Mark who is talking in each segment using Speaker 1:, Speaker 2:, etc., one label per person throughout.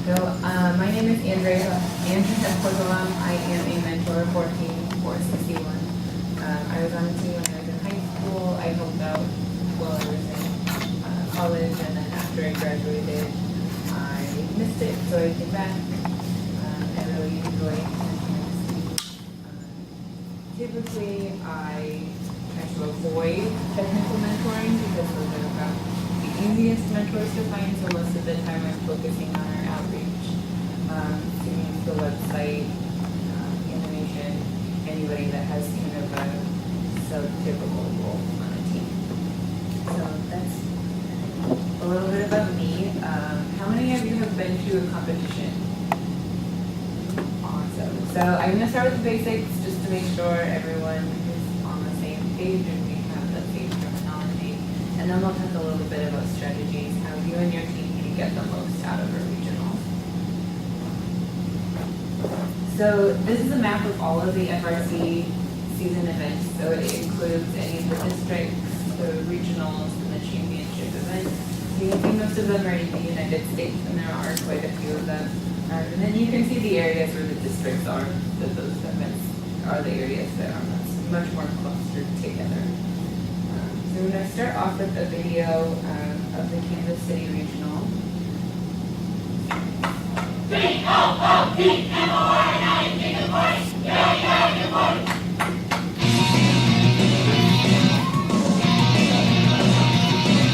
Speaker 1: My name is Andrea Pluckenbaum. I am a mentor for Team 461. I was on the team when I was in high school. I helped out while I was in college, and then after I graduated, I missed it, so I came back. I really enjoy mentoring this team. Typically, I try to avoid technical mentoring because those are about the easiest mentors to find, so most of the time I'm focusing on our outreach, doing the website, animation, anybody that has kind of a sub-typical role on a team. So that's a little bit about me. How many of you have been to a competition? Awesome. So I'm going to start with the basics just to make sure everyone is on the same page and we have the same terminology. And then we'll talk a little bit about strategies, how you and your team can get the most out of a regional. So this is a map of all of the FRC season events. So it includes any of the districts, the regionals, and the championship events. You can see most of them are in the United States, and there are quite a few of them. And then you can see the areas where the districts are, that those events are the areas that are much more clustered together. So we're going to start off with a video of the Kansas City Regional.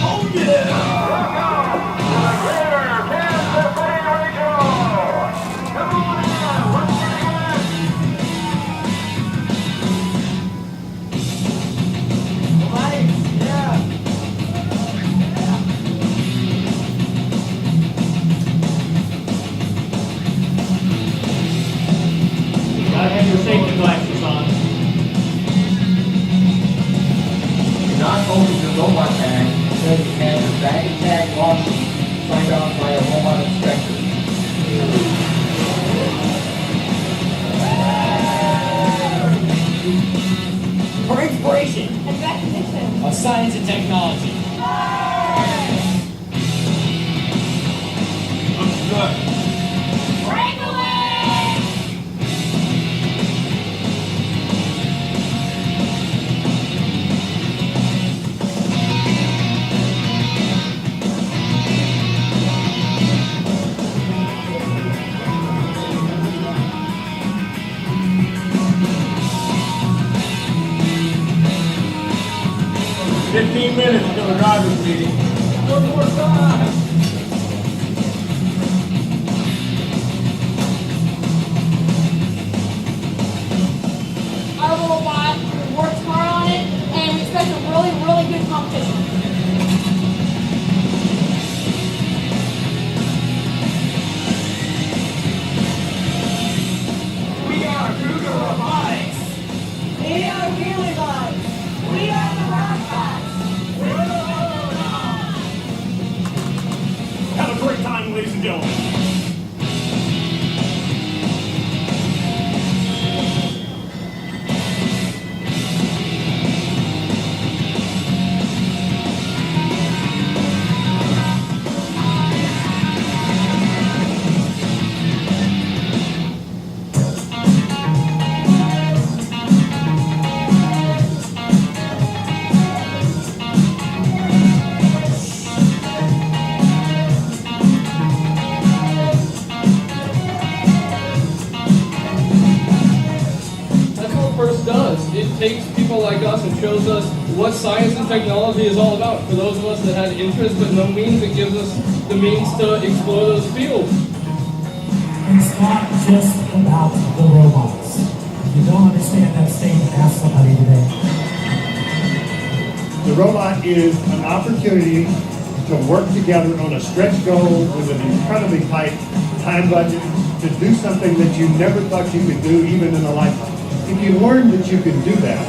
Speaker 2: Oh yeah!
Speaker 3: Gotta have your safety glasses on.
Speaker 4: Do not open your robot bag until you have your bag and tag lock signed off by a robot inspector.
Speaker 3: For inspiration
Speaker 5: and recognition
Speaker 3: of science and technology.
Speaker 2: Looks good. Minutes until the driver's meeting. One more time.
Speaker 5: Our robot works hard on it, and we expect a really, really good competition.
Speaker 2: We are Cougar Robotics.
Speaker 5: We are really bugs. We are the robots.
Speaker 2: Have a great time, ladies and gentlemen.
Speaker 6: It takes people like us and shows us what science and technology is all about. For those of us that had interest but no means, it gives us the means to explore those fields.
Speaker 7: It's not just about the robots. If you don't understand that statement, ask somebody today.
Speaker 8: The robot is an opportunity to work together on a stretch goal with an incredibly tight time budget to do something that you never thought you could do even in a lifetime. If you learn that you can do that,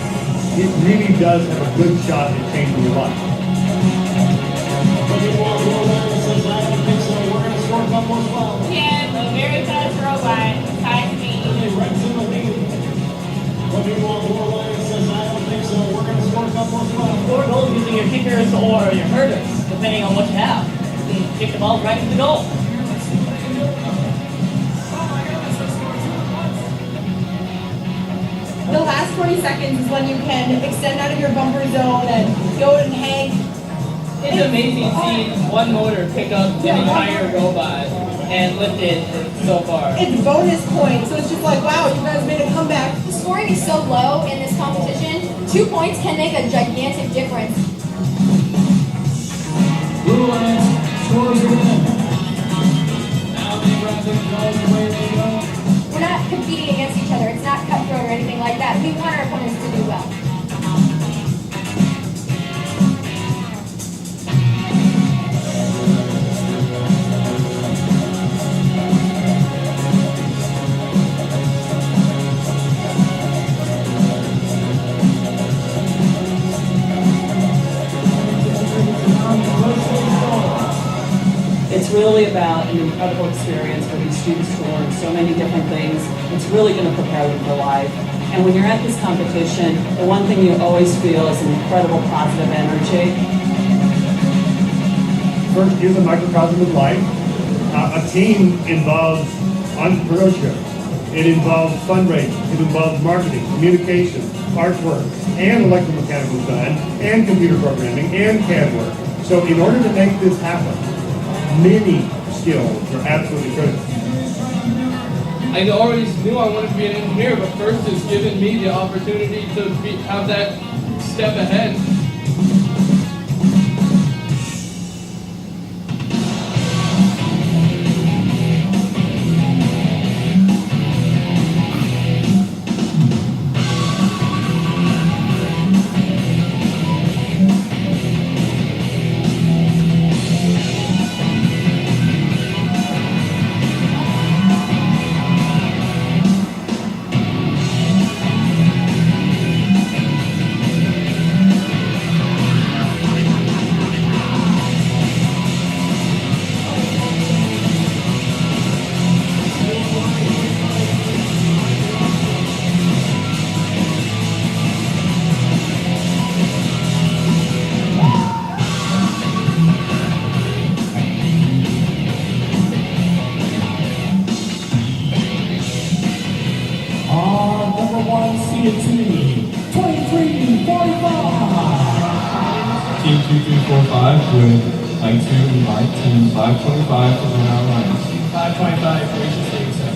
Speaker 8: it really does have a good shot at changing your life.
Speaker 5: Yeah, a very fast robot, high speed.
Speaker 3: Or goal using your kickers or your herders, depending on what you have. You can kick the ball right into the goal.
Speaker 5: The last 20 seconds is when you can extend out of your bumper zone and go and hang.
Speaker 3: It's amazing seeing one motor pick up an entire robot and lift it so far.
Speaker 5: It's bonus points, so it's just like, wow, you guys made a comeback.
Speaker 9: The scoring is so low in this competition, 2 points can make a gigantic difference.
Speaker 2: Blue Lines scores again. Now the graphic goes away they go.
Speaker 9: We're not competing against each other. It's not cutthroat or anything like that. We want our opponents to do well.
Speaker 10: It's really about an incredible experience for these students to learn so many different things. It's really going to prepare them for life. And when you're at this competition, the one thing you always feel is an incredible positive energy.
Speaker 8: First is a microcosm of life. A team involves entrepreneurship. It involves fundraising. It involves marketing, communication, artwork, and electromechanical design, and computer programming, and CAD work. So in order to make this happen, many skills are absolutely critical.
Speaker 6: I always knew I wanted to be an engineer, but first it's given me the opportunity to have that step ahead.
Speaker 7: Number one seeded team, 23-45.
Speaker 11: Team 2345 with line 2 and line team 525 for the now lines.
Speaker 2: 525 for each state, sir.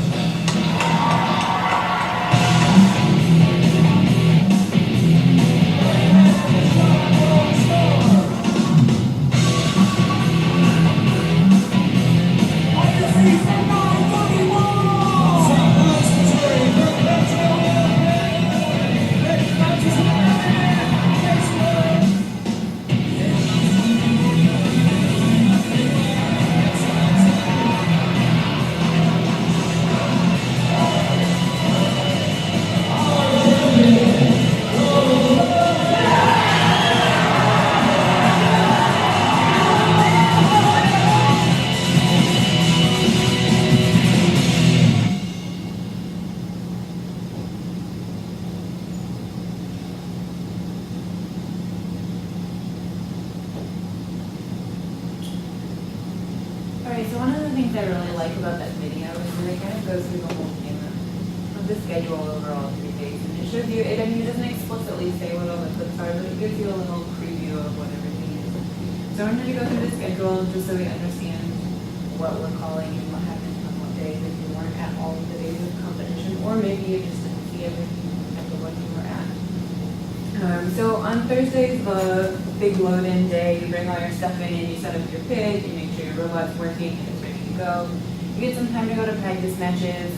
Speaker 1: Alright, so one of the things I really like about that video is that it kind of goes through the whole thing of the schedule over all 3 days. And it shows you, it doesn't explicitly say what all the clips are, but it gives you a little preview of what everything is. So I wanted to go through the schedule just so we understand what we're calling and what happens on what days if you weren't at all of the days of competition, or maybe you just didn't see everything at the one you were at. So on Thursday, the big load-in day, you bring all your stuff in, you set up your pit, you make sure your robot's working and it's ready to go. You get some time to go to practice matches,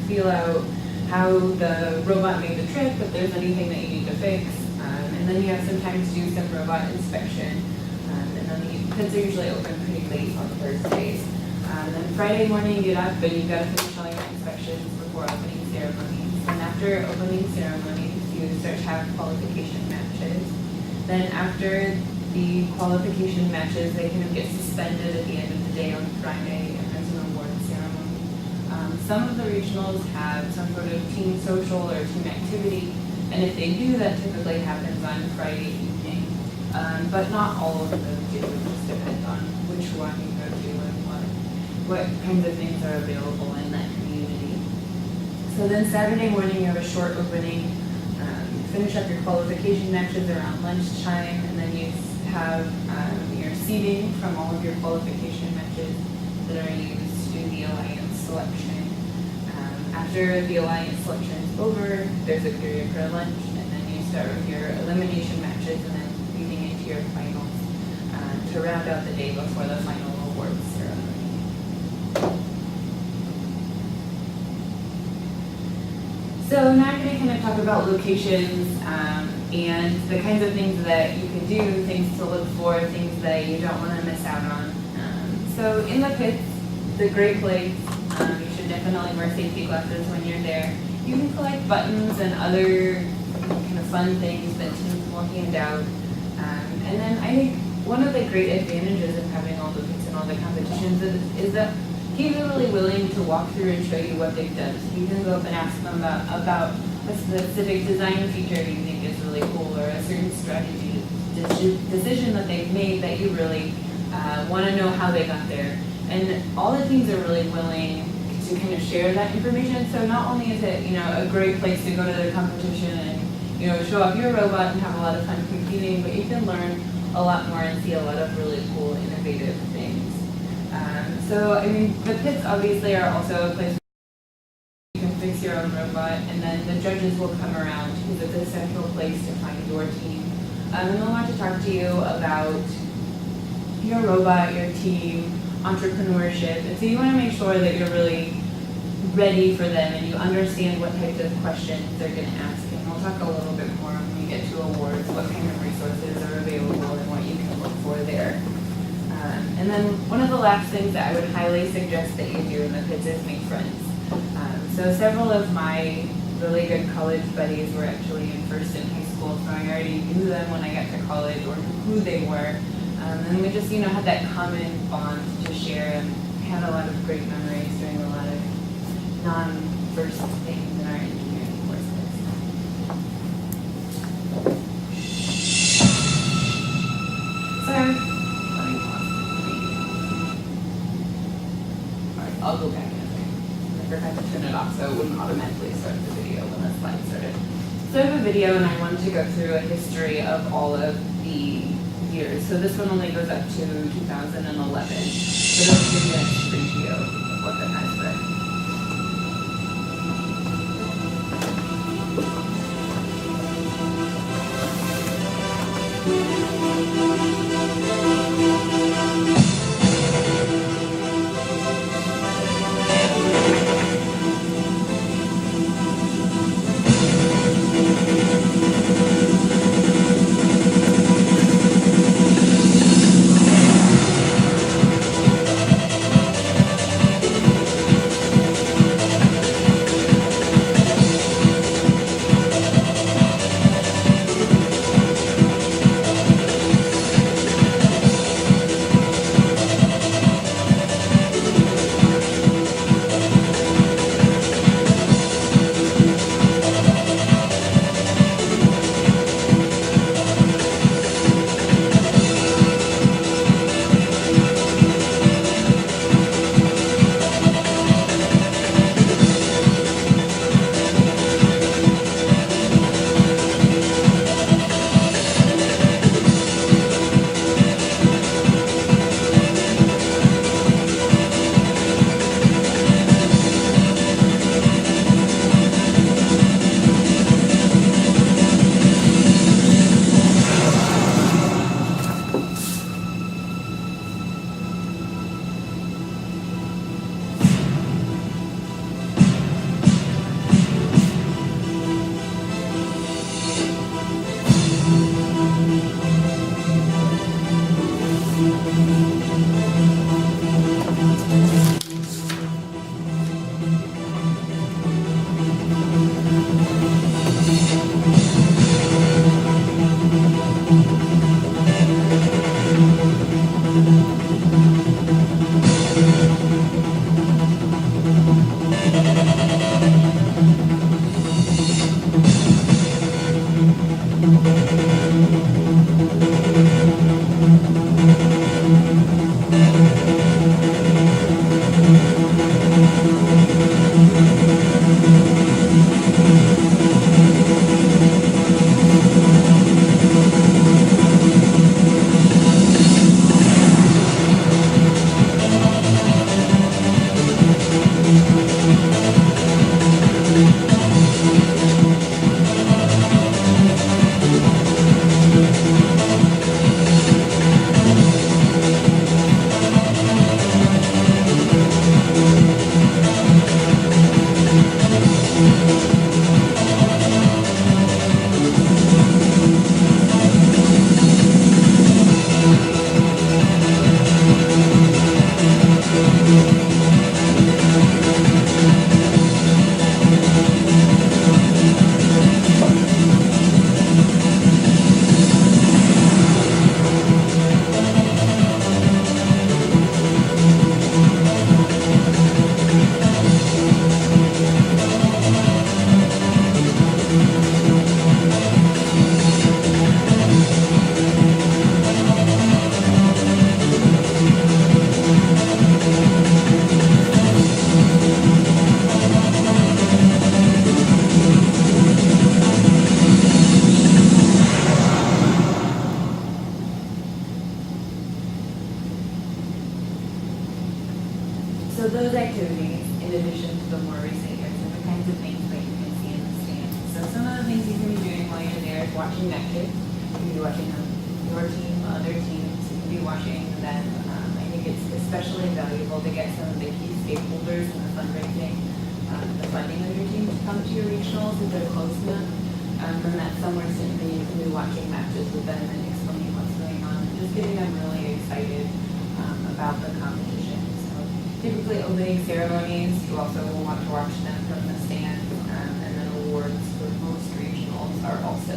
Speaker 1: feel out how the robot made the trip, if there's anything that you need to fix, and then you have some time to do some robot inspection. And then the pits are usually open pretty late on Thursdays. Then Friday morning you get up and you've got to finish all your inspections before opening ceremonies. And after opening ceremonies, you start to have qualification matches. Then after the qualification matches, they kind of get suspended at the end of the day on Friday, and there's an award ceremony. Some of the regionals have some sort of team social or team activity, and if they do, that typically happens on Friday evening. But not all of them do. It just depends on which one you go to and what kinds of things are available in that community. So then Saturday morning, you have a short opening. finish up your qualification matches around lunchtime, and then you have your seeding from all of your qualification matches that are used to do the alliance selection. After the alliance selection is over, there's a period for lunch, and then you start with your elimination matches, and then leading into your finals to round out the day before the final awards ceremony. So now I'm going to kind of talk about locations and the kinds of things that you can do, things to look for, things that you don't want to miss out on. So in the pits, it's a great place. You should definitely wear safety glasses when you're there. You can collect buttons and other kind of fun things that teams will hand out. And then I think one of the great advantages of having all the pits and all the competitions is that teams are really willing to walk through and show you what they've done. So you can go up and ask them about a specific design feature you think is really cool, or a certain strategy decision that they've made that you really want to know how they got there. And all the teams are really willing to kind of share that information. So not only is it, a great place to go to the competition and, show off your robot and have a lot of fun competing, but you can learn a lot more and see a lot of really cool, innovative things. The pits obviously are also a place where you can fix your own robot, and then the judges will come around because it's a central place to find your team. And they'll want to talk to you about your robot, your team, entrepreneurship, and so you want to make sure that you're really ready for them and you understand what types of questions they're going to ask. And we'll talk a little bit more when we get to awards, what kind of resources are available and what you can look for there. And then one of the last things that I would highly suggest that you do in the pits is make friends. So several of my really good college buddies were actually in first in high school, so I already knew them when I got to college or who they were. And we just, had that common bond to share and had a lot of great memories doing a lot of non-first things in our engineering courses. So, let me pause the video. Alright, I'll go back in a second. I forgot to turn it off so it wouldn't automatically start the video when the slide started. So I have a video and I wanted to go through a history of all of the years. So this one only goes up to 2011. So it'll give you a preview of what that has been. So those activities, in addition to the more recent years, are the kinds of things that you can see in the stands. So some of the things you can be doing while you're there is watching matches. You can be watching your team, other teams. You can be watching them. I think it's especially valuable to get some of the key stakeholders in the fundraising, the funding of your team to come to your regionals if they're close enough. From that somewhere simply you can be watching matches with them and explaining what's going on, and just getting them really excited about the competition. So typically opening ceremonies, you also will want to watch them from the stands, and then awards for most regionals are also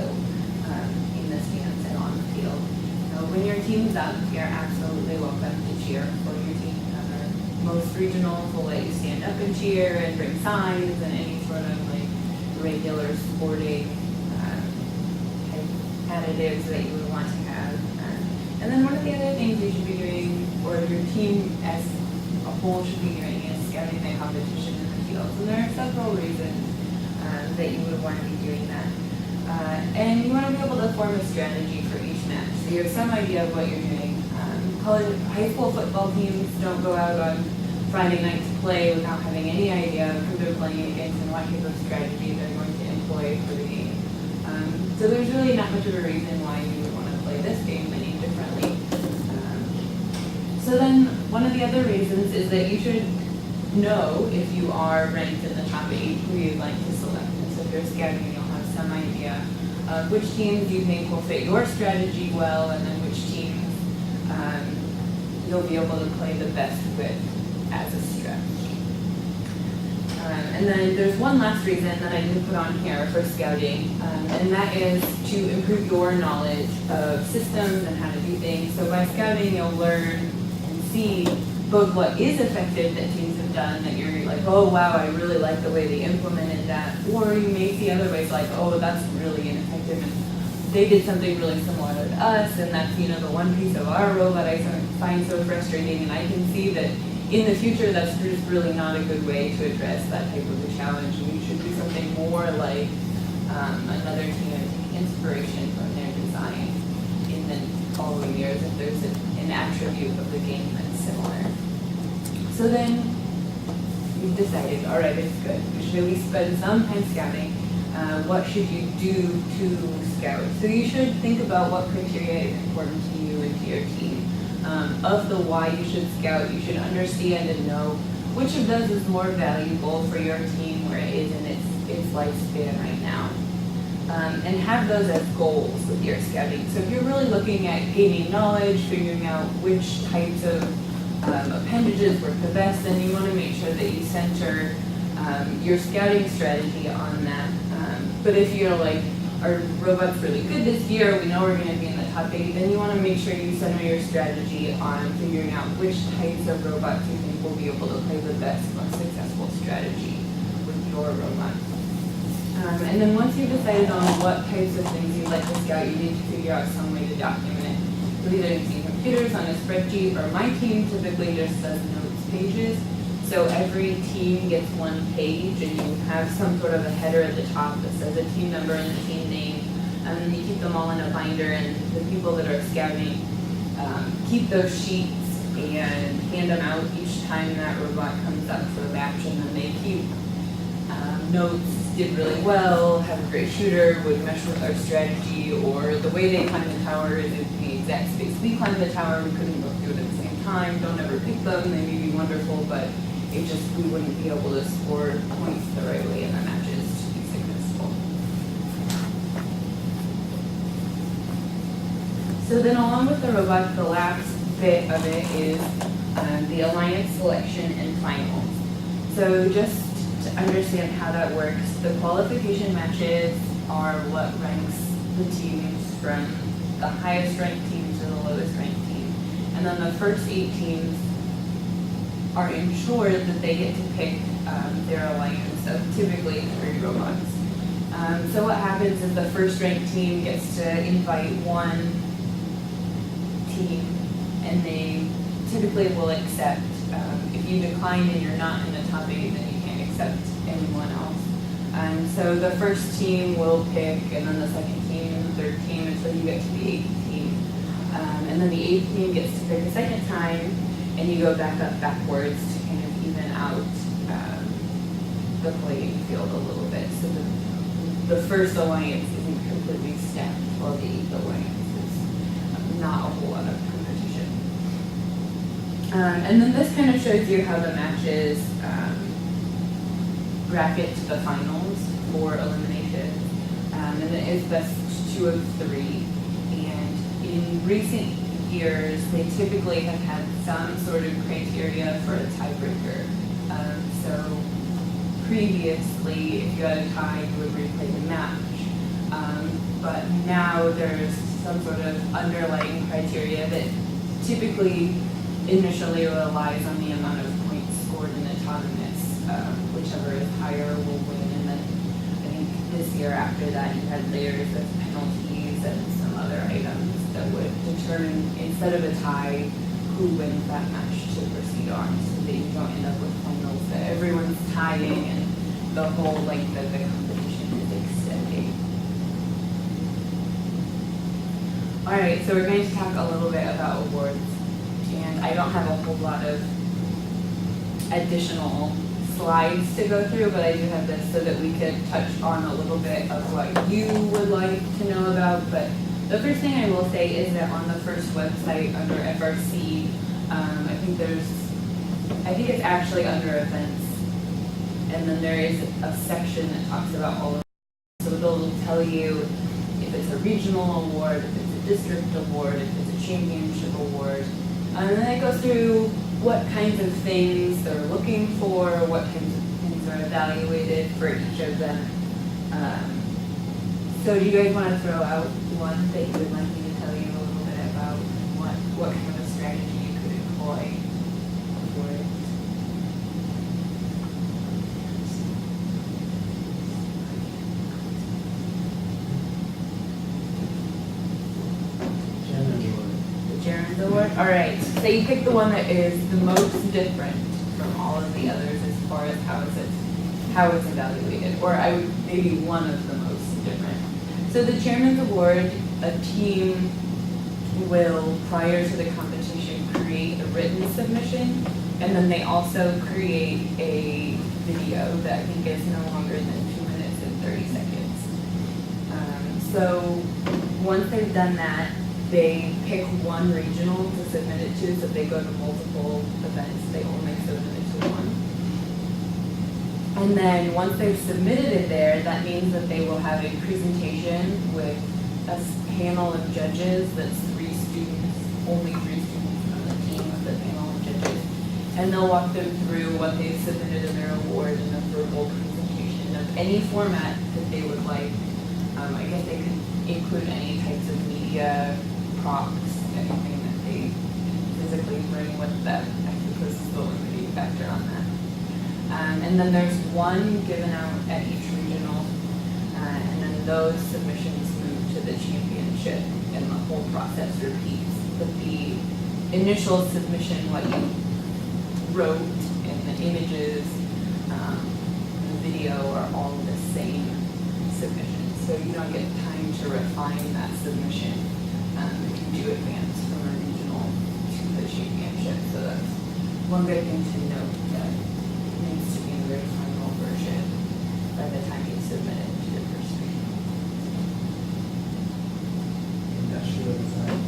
Speaker 1: in the stands and on the field. So when your team's up, you're absolutely welcome to cheer for your team. Most regionals will let you stand up and cheer and bring signs and any sort of like regular sporting additives that you would want to have. And then one of the other things you should be doing, or your team as a whole should be doing, is scouting the competition in the field. And there are several reasons that you would want to be doing that. And you want to be able to form a strategy for each match. So you have some idea of what you're doing. High school football teams don't go out on Friday night to play without having any idea of who they're playing against and what type of strategy they're going to employ for the game. So there's really not much of a reason why you would want to play this game any differently. So then one of the other reasons is that you should know if you are ranked in the top 8 who you'd like to select. And so if you're scouting, you'll have some idea of which teams you think will fit your strategy well, and then which teams you'll be able to play the best with as a stretch. And then there's one last reason that I didn't put on here for scouting, and that is to improve your knowledge of systems and how to do things. So by scouting, you'll learn and see both what is effective that teams have done, that you're like, oh wow, I really like the way they implemented that, or you may see other ways like, oh, that's really ineffective, and they did something really similar to us, and that's, you know, the one piece of our robot I find so frustrating, and I can see that in the future that's just really not a good way to address that type of a challenge. And you should do something more like another team and take inspiration from their design in the following years if there's an attribute of the game that's similar. So then you've decided, all right, it's good. We should at least spend some time scouting. What should you do to scout? So you should think about what criteria is important to you and to your team. Of the why you should scout, you should understand and know which of those is more valuable for your team where it is in its lifespan right now. And have those as goals with your scouting. So if you're really looking at gaining knowledge, figuring out which types of appendages work the best, then you want to make sure that you center your scouting strategy on that. But if you're like, our robot's really good this year, we know we're going to be in the top 8, then you want to make sure you center your strategy on figuring out which types of robots you think will be able to play the best, most successful strategy with your robot. And then once you've decided on what types of things you'd like to scout, you need to figure out some way to document it. So either using computers on a spreadsheet, or my team typically just does notes pages. So every team gets one page, and you have some sort of a header at the top that says a team number and the team name. And then you keep them all in a binder, and the people that are scouting keep those sheets and hand them out each time that robot comes up for a match, and then they keep notes, did really well, have a great shooter, would mesh with our strategy, or the way they climb the tower is in the exact space we climbed the tower, we couldn't both do it at the same time. Don't ever pick them, they may be wonderful, but it just, we wouldn't be able to score points the right way in the matches to be successful. So then along with the robot, the last bit of it is the alliance selection and finals. So just to understand how that works, the qualification matches are what ranks the teams from the highest ranked team to the lowest ranked team. And then the first 8 teams are ensured that they get to pick their alliance of typically 3 robots. So what happens is the first ranked team gets to invite one team, and they typically will accept. If you decline and you're not in the top 8, then you can't accept anyone else. So the first team will pick, and then the second team, and the third team, until you get to the 8th team. And then the 8th team gets to pick a second time, and you go back up backwards to kind of even out the playing field a little bit. So the first alliance isn't completely stacked, while the eighth alliance is not a whole lot of competition. And then this kind of shows you how the matches bracket to the finals for elimination. And it is best 2 of 3. And in recent years, they typically have had some sort of criteria for a tiebreaker. So previously, if you had a tie, you would replay the match. But now there's some sort of underlying criteria that typically initially relies on the amount of points scored in autonomous. Whichever is higher will win. And then I think this year after that, you had layers of penalties and some other items that would determine, instead of a tie, who wins that match to proceed on, so that you don't end up with finals that everyone's tying and the whole length of the competition is extending. All right, so we're going to talk a little bit about awards, and I don't have a whole lot of additional slides to go through, but I do have this so that we could touch on a little bit of what you would like to know about. But the first thing I will say is that on the first website under FRC, I think it's actually under events, and then there is a section that talks about all of it. So it'll tell you if it's a regional award, if it's a district award, if it's a championship award, and then it goes through what kinds of things they're looking for, what kinds of things are evaluated for each of them. So do you guys want to throw out one that you would like me to tell you a little bit about what kind of strategy you could employ for it? The Chairman's Award? All right. So you pick the one that is the most different from all of the others as far as how it's evaluated, or maybe one of the most different. So the Chairman's Award, a team will, prior to the competition, create a written submission, and then they also create a video that I think is no longer than 2 minutes and 30 seconds. So once they've done that, they pick one regional to submit it to, so if they go to multiple events, they only submit it to one. And then once they've submitted it there, that means that they will have a presentation with a panel of judges that's 3 students, only 3 students from the team of the panel of judges. And they'll walk them through what they've submitted in their award and a verbal presentation of any format that they would like. I guess they could include any types of media, props, anything that they physically bring with them. I suppose is the limiting factor on that. And then there's one given out at each regional, and then those submissions move to the championship, and the whole process repeats. But the initial submission, what you wrote, and the images, and the video are all the same submission. So you don't get time to refine that submission. You can do advance from a regional to the championship. So that's one good thing to note, that it needs to be a very final version by the time you submit it to your first regional.
Speaker 4: Industrial design.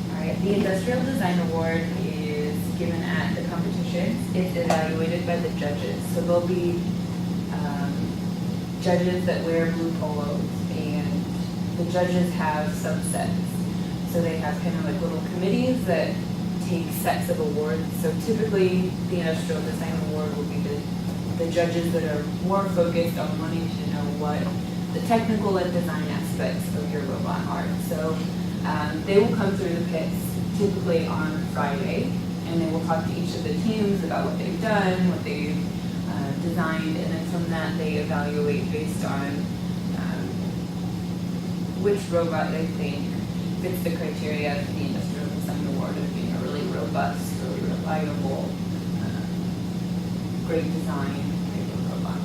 Speaker 1: All right, the Industrial Design Award is given at the competitions. It's evaluated by the judges. So there'll be judges that wear blue polos, and the judges have subsets. So they have kind of like little committees that take sets of awards. So typically, the Industrial Design Award will be the judges that are more focused on wanting to know what the technical and design aspects of your robot are. So they will come through the pits typically on Friday, and they will talk to each of the teams about what they've done, what they've designed, and then from that they evaluate based on which robot they think fits the criteria for the Industrial Design Award of being a really robust, really reliable, great design type of robot.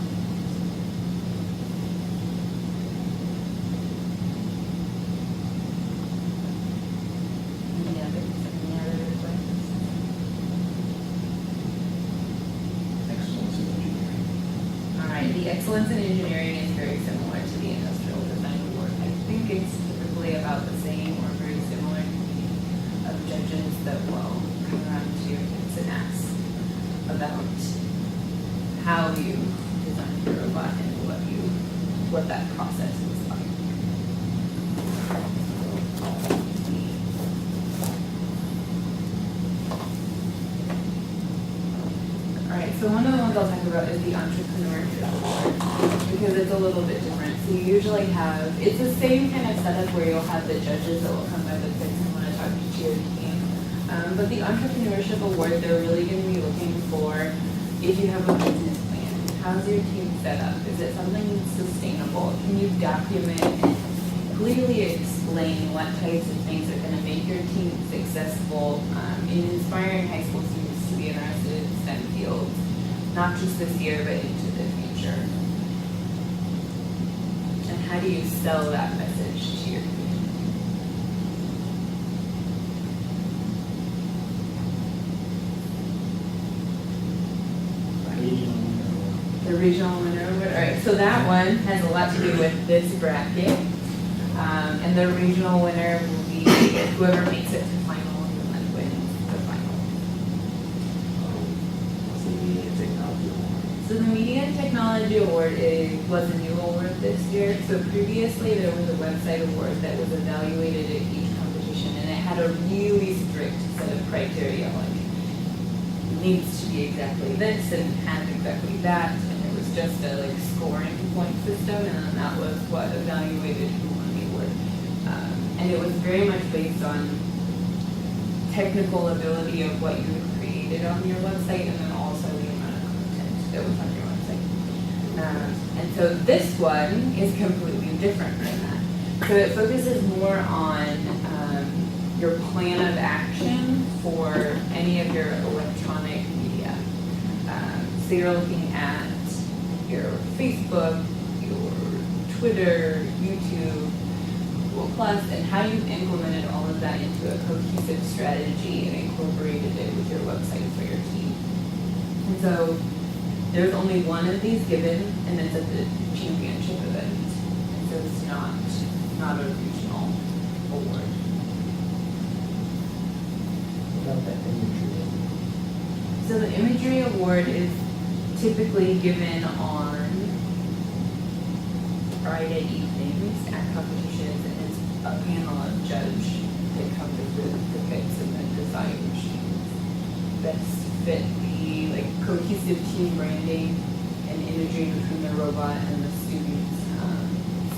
Speaker 1: Any other questions?
Speaker 4: Next
Speaker 1: the excellence in engineering is very similar to the industrial design award. I think it's typically about the same or very similar of judges that will come around to your kids and ask about how you designed your robot and what that process was like. Alright, so one of the ones I'll talk about is the entrepreneurship award, because it's a little bit different. So you usually have, it's the same kind of setup where you'll have the judges that will come by the kids and want to talk to your team. But the entrepreneurship award, they're really going to be looking for if you have a business plan. How's your team set up? Is it something that's sustainable? Can you document and clearly explain what types of things are going to make your team successful in inspiring high school students to be interested in STEM fields, not just this year, but into the future? And how do you sell that message to your community? The regional winner award. All right, so that one has a lot to do with this bracket. And the regional winner will be whoever makes it to final and then wins the final. So the Media and Technology Award was a new award this year. So previously there was a website award that was evaluated at each competition, and it had a really strict set of criteria, like it needs to be exactly this and has exactly that, and it was just a scoring point system, and then that was what evaluated who won the award. And it was very much based on technical ability of what you had created on your website, and then also the amount of content that was on your website. And so this one is completely different than that. So it focuses more on your plan of action for any of your electronic media. So you're looking at your Facebook, your Twitter, YouTube, Google Plus, and how you implemented all of that into a cohesive strategy and incorporated it with your website for your team. And so there's only one of these given, and it's at the championship event. And so it's not a regional award.
Speaker 4: About that imagery.
Speaker 1: So the imagery award is typically given on Friday evenings at competitions, and it's a panel of judge that comes with the picks and then decide which teams best fit the cohesive team branding and imagery between the robot and the students.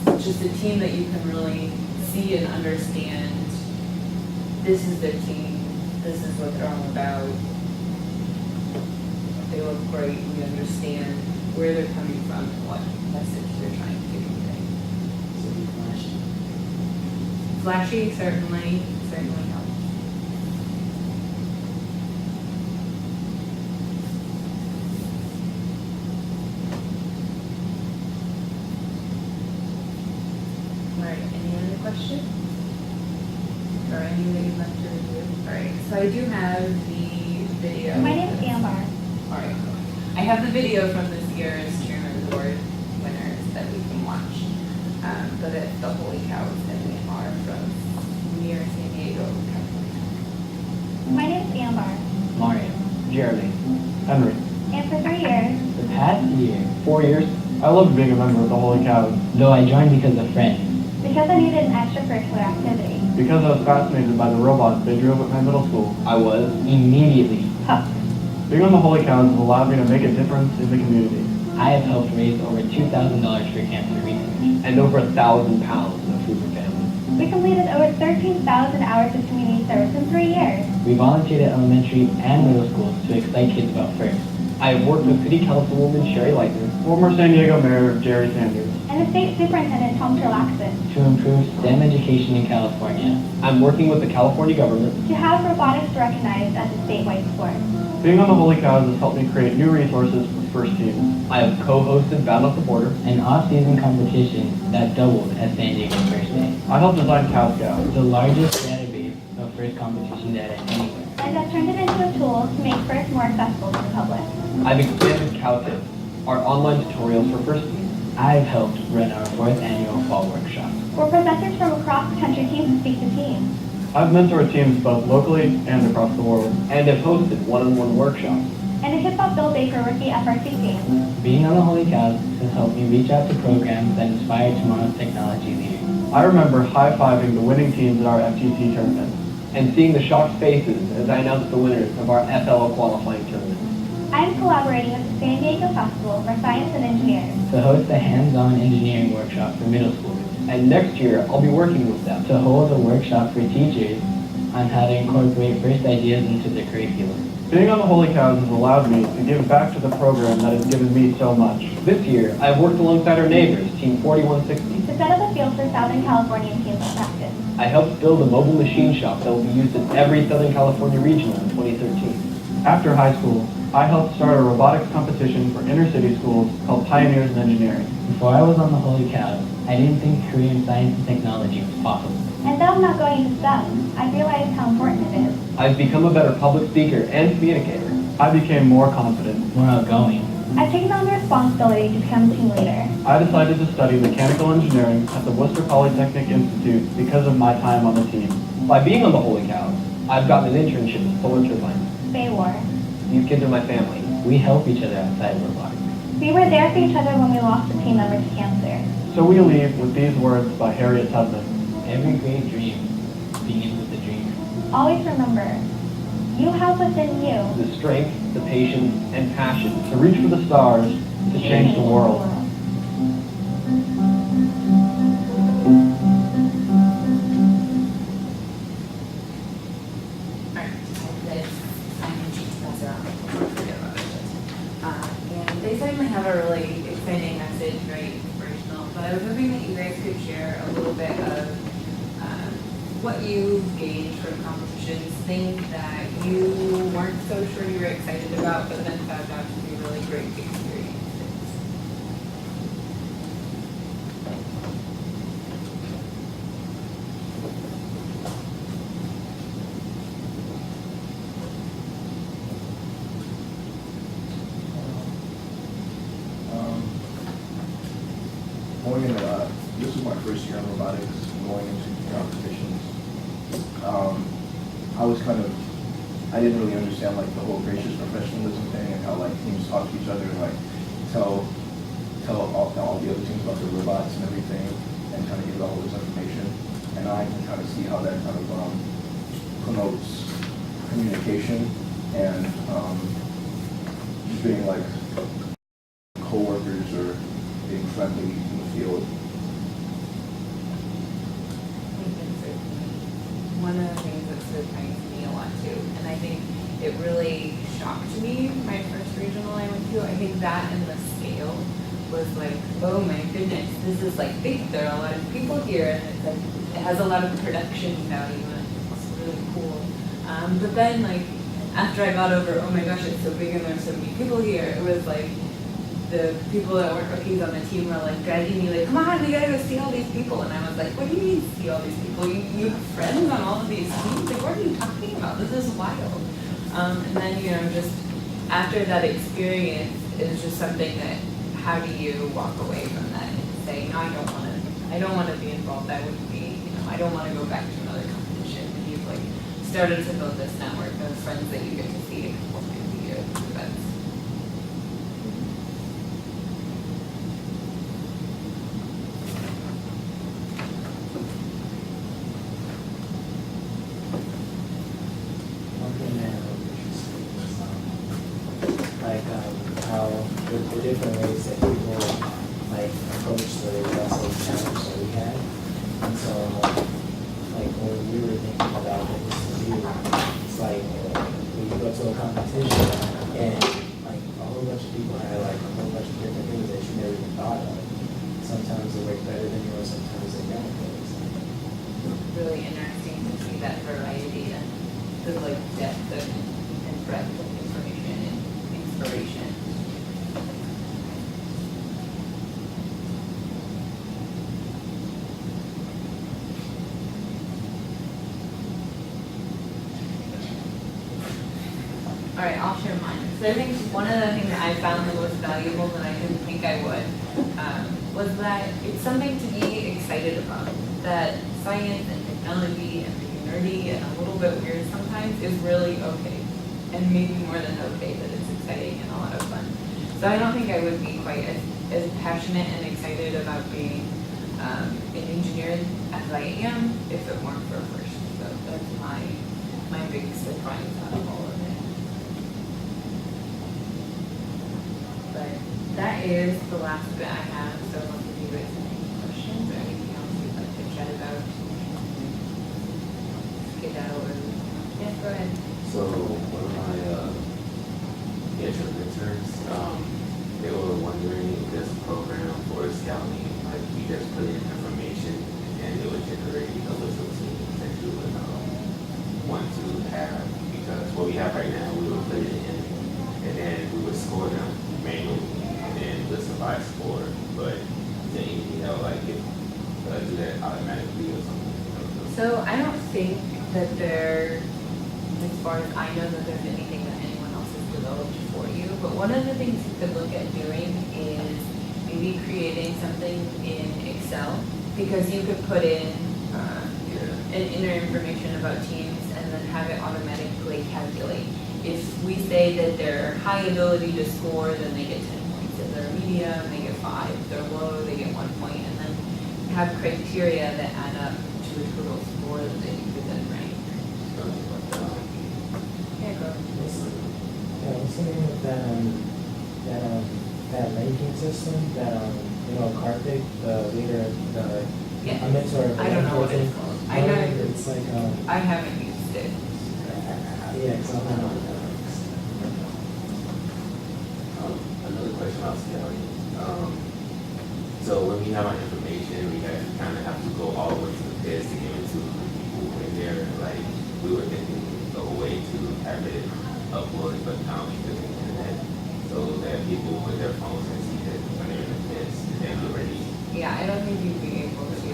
Speaker 1: It's just a team that you can really see and understand. This is their team. This is what they're all about. They look great. We understand where they're coming from and what message they're trying to convey. Flashy certainly helps. All right, any other questions? Or anything you'd like to review? All right, so I do have the video.
Speaker 9: My name's Amber.
Speaker 1: All right, I have the video from this year's Chairman's Award winners that we can watch. But it's the Holy Cows, and we are from near San Diego, California.
Speaker 9: My name's Amber.
Speaker 12: Mario, Jeremy, Henry.
Speaker 9: And for 3 years,
Speaker 12: The past year,
Speaker 11: 4 years. I loved being a member of the Holy Cows.
Speaker 12: though I joined because of friends,
Speaker 9: because I needed an extracurricular activity,
Speaker 11: Because I was fascinated by the robots they drove at my middle school,
Speaker 12: I was immediately hooked.
Speaker 11: being on the Holy Cows has allowed me to make a difference in the community.
Speaker 12: I have helped raise over $2,000 for cancer research.
Speaker 13: And over 1,000 pounds of food for families.
Speaker 9: we completed over 13,000 hours of community service in 3 years.
Speaker 12: We volunteered at elementary and middle schools to excite kids about FIRST.
Speaker 13: I have worked with City Councilwoman Sherry Leitner,
Speaker 11: Former San Diego Mayor Jerry Sanders.
Speaker 9: And the state superintendent, Tom Turlaxon,
Speaker 12: To improve STEM education in California.
Speaker 13: I'm working with the California government
Speaker 9: to have robotics recognized as a statewide sport.
Speaker 11: Being on the Holy Cows has helped me create new resources for first teams.
Speaker 13: I have co-hosted Bound at the Border,
Speaker 12: An off-season competition that doubled as San Diego First Day.
Speaker 11: I helped design Cow Scout.
Speaker 12: The largest database of FIRST competition data anywhere.
Speaker 9: And have turned it into a tool to make FIRST more accessible to the public.
Speaker 13: I've expanded CowTips, our online tutorials for first years.
Speaker 12: I've helped run our 4th annual fall workshop.
Speaker 9: Where professors from across the country came to speak to teams.
Speaker 11: I've mentored teams both locally and across the world.
Speaker 13: And have hosted one-on-one workshops.
Speaker 9: And a hip-hop Bill Baker rookie FRC team.
Speaker 12: Being on the Holy Cows has helped me reach out to programs that inspire tomorrow's technology leaders.
Speaker 11: I remember high-fiving the winning teams at our FTT tournament.
Speaker 13: And seeing the shocked faces as I announced the winners of our FLO qualifying tournament.
Speaker 9: I am collaborating with the San Diego Festival for Science and Engineers
Speaker 12: to host a hands-on engineering workshop for middle schoolers.
Speaker 13: And next year, I'll be working with them
Speaker 12: to hold a workshop for teachers on how to incorporate first ideas into the curriculum.
Speaker 11: Being on the Holy Cows has allowed me to give back to the program that has given me so much.
Speaker 13: This year, I've worked alongside our neighbors, Team 4160.
Speaker 9: to set up a field for Southern California teams to practice.
Speaker 13: I helped build a mobile machine shop that will be used in every Southern California regional in 2013.
Speaker 11: After high school, I helped start a robotics competition for inner-city schools called Pioneers in Engineering.
Speaker 12: Before I was on the Holy Cows, I didn't think a career in science and technology was possible.
Speaker 9: And though I'm not going into STEM, I realized how important it is.
Speaker 13: I've become a better public speaker and communicator.
Speaker 11: I became more confident.
Speaker 12: More outgoing.
Speaker 9: I've taken on the responsibility to become a team leader.
Speaker 11: I decided to study mechanical engineering at the Worcester Polytechnic Institute because of my time on the team.
Speaker 13: By being on the Holy Cows, I've gotten an internship with Solar Turbines.
Speaker 9: Baywar.
Speaker 13: These kids are my family.
Speaker 12: We help each other outside of robotics.
Speaker 9: We were there for each other when we lost a team member to cancer.
Speaker 11: So we leave with these words by Harriet Tubman.
Speaker 12: Every great dream begins with a dream.
Speaker 9: Always remember, you have within you
Speaker 13: The strength, the patience, and passion
Speaker 11: To reach for the stars, to change the world.
Speaker 1: And they certainly have a really exciting message, very inspirational, but I was hoping that you guys could share a little bit of what you've gained from competitions, things that you weren't so sure you were excited about, but then found out to be really great experiences.
Speaker 14: Going into, this was my first year in robotics, going into competitions. I didn't really understand like the whole gracious professionalism thing and how like teams talk to each other and like tell all the other teams about their robots and everything and kind of give all this information. And I can kind of see how that kind of promotes communication and just being like co-workers or being friendly in the field.
Speaker 1: One of the things that surprised me a lot too, and I think it really shocked me my first regional I went to. I think that and the scale was like, oh my goodness, this is like big. There are a lot of people here, and it's like it has a lot of production value, and it's really cool. But then like after I got over, oh my gosh, it's so big and there's so many people here, it was like the people that weren't rookies on the team were like dragging me like, come on, we gotta go see all these people. And I was like, what do you mean see all these people? You have friends on all of these teams? Like, what are you talking about? This is wild. And then, just after that experience, it was just something that, how do you walk away from that and say, no, I don't want to be involved. I wouldn't be, I don't want to go back to another competition. And you've like started to build this network of friends that you get to see a couple times a year at these events.
Speaker 15: How the different ways that people like approach the wrestling challenge that we had. And so like when we were thinking about what this to do, it's like when you go to a competition and like a whole bunch of people had like a whole bunch of different things that you never even thought of. Sometimes they work better than yours, sometimes they don't.
Speaker 1: It's really interesting to see that variety and the like depth and breadth of information and inspiration. All right, I'll share mine. So I think one of the things I found the most valuable that I didn't think I would was that it's something to be excited about. That science and technology and being nerdy and a little bit weird sometimes is really okay. And maybe more than okay, that it's exciting and a lot of fun. So I don't think I would be quite as passionate and excited about being an engineer as I am if it weren't for first. So that's my big surprise out of all of it. But that is the last bit I have. So unless you guys have any questions or anything else you'd like to chat about, get out or yes, go ahead.
Speaker 16: So one of my intern interns, they were wondering if this program for scouting, like you just put in information and it would generate a list of teams that you would want to have. Because what we have right now, we would put it in and then we would score them manually and then listen by score. But then anything else, like if do that automatically or something.
Speaker 1: So I don't think that there, as far as I know, that there's anything that anyone else has developed for you. But one of the things you could look at doing is maybe creating something in Excel, because you could put in inner information about teams and then have it automatically calculate. If we say that they're high ability to score, then they get 10 points. If they're medium, they get 5. If they're low, they get 1 point. And then have criteria that add up to a total score that you could then rank. Yeah, go.
Speaker 15: Yeah, what's the name of that ranking system that Karthik, the leader,
Speaker 1: Yeah.
Speaker 15: a mentor of
Speaker 1: I don't know what it's called. I know
Speaker 15: it's like
Speaker 1: I haven't used it.
Speaker 15: yeah, because I'm not on that.
Speaker 16: Another question about scouting. So when we have our information, we kind of have to go all the way to the pits to give it to the people in there. Like we were thinking of a way to have it uploaded, but now we do the internet, so that people with their phones can see it when they're in the pits and they're already.
Speaker 1: Yeah, I don't think you'd be able to,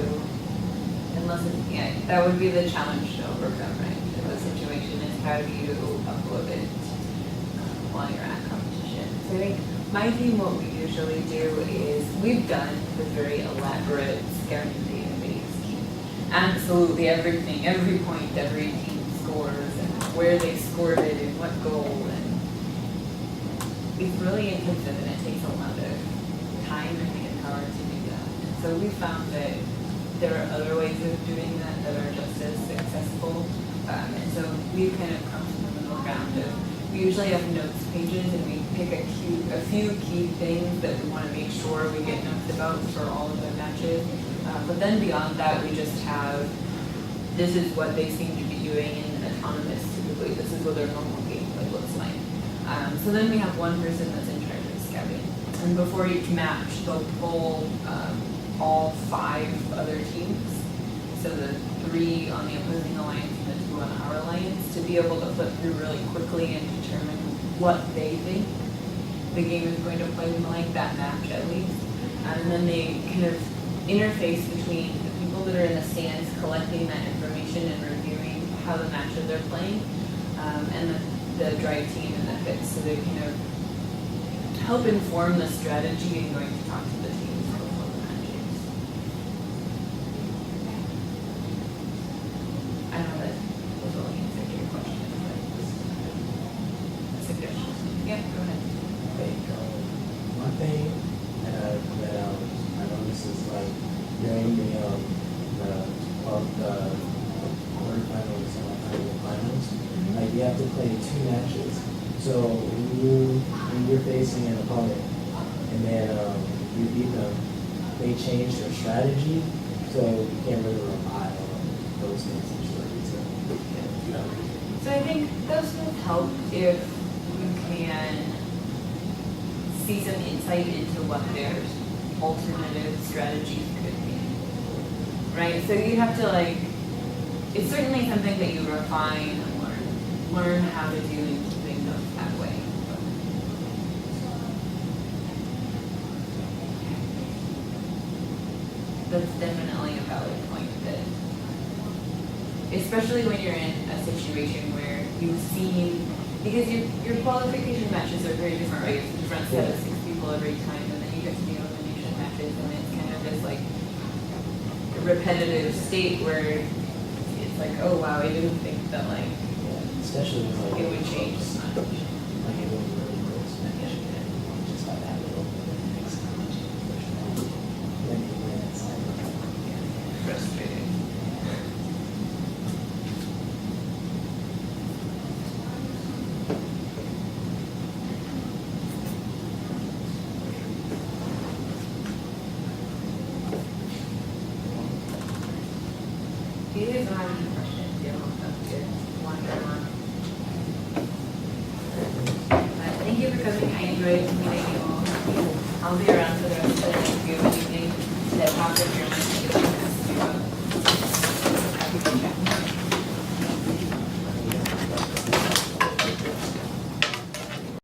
Speaker 1: unless that would be the challenge to overcome, right? The situation is how do you upload it while you're at competition. So I think my team, what we usually do is we've done the very elaborate scouting database. Absolutely everything, every point, every team scores and where they scored it and what goal, and it's really intensive and it takes a lot of time and manpower to do that. And so we found that there are other ways of doing that that are just as accessible. And so we kind of come to the middle ground of, we usually have notes pages and we pick a few key things that we want to make sure we get notes about for all of the matches. But then beyond that, we just have, this is what they seem to be doing in autonomous typically. This is what their normal gameplay looks like. So then we have one person that's in charge of scouting. And before each match, they'll pull all 5 other teams. So the 3 on the opposing alliance and the 2 on our alliance, to be able to flip through really quickly and determine what they think the game is going to play like, that match at least. And then they kind of interface between the people that are in the stands collecting that information and reviewing how the matches are playing, and the drive team and the pits, so they kind of help inform the strategy and going to talk to the teams before the matches. I know that was only answered your question, but just a suggestion. Yeah, go ahead.
Speaker 15: One thing that I noticed is like during the quarterfinals and finals, like you have to play 2 matches. So when you're facing an opponent and then you beat them, they change their strategy, so you can't really rely on those things usually to get it done.
Speaker 1: So I think those will help if you can see some insight into what their alternative strategies could be, right? So you have to it's certainly something that you refine and learn how to do and keeping them that way. That's definitely a valid point, that especially when you're in a situation where you've seen Because your qualification matches are very different, right? You run set of 6 people every time, and then you get to the elimination matches, and it's kind of this like repetitive state where it's like, oh wow, I didn't think that like
Speaker 15: Especially with like.
Speaker 1: it would change.
Speaker 15: Like it would really gross match and just by that little makes how much you push back. Then you win, it's like.
Speaker 1: Frustrating. If you guys don't have any questions, you're welcome to wander on. Thank you for coming. I enjoyed meeting you all. I'll be around for the rest of the interview if you need to talk with your mind.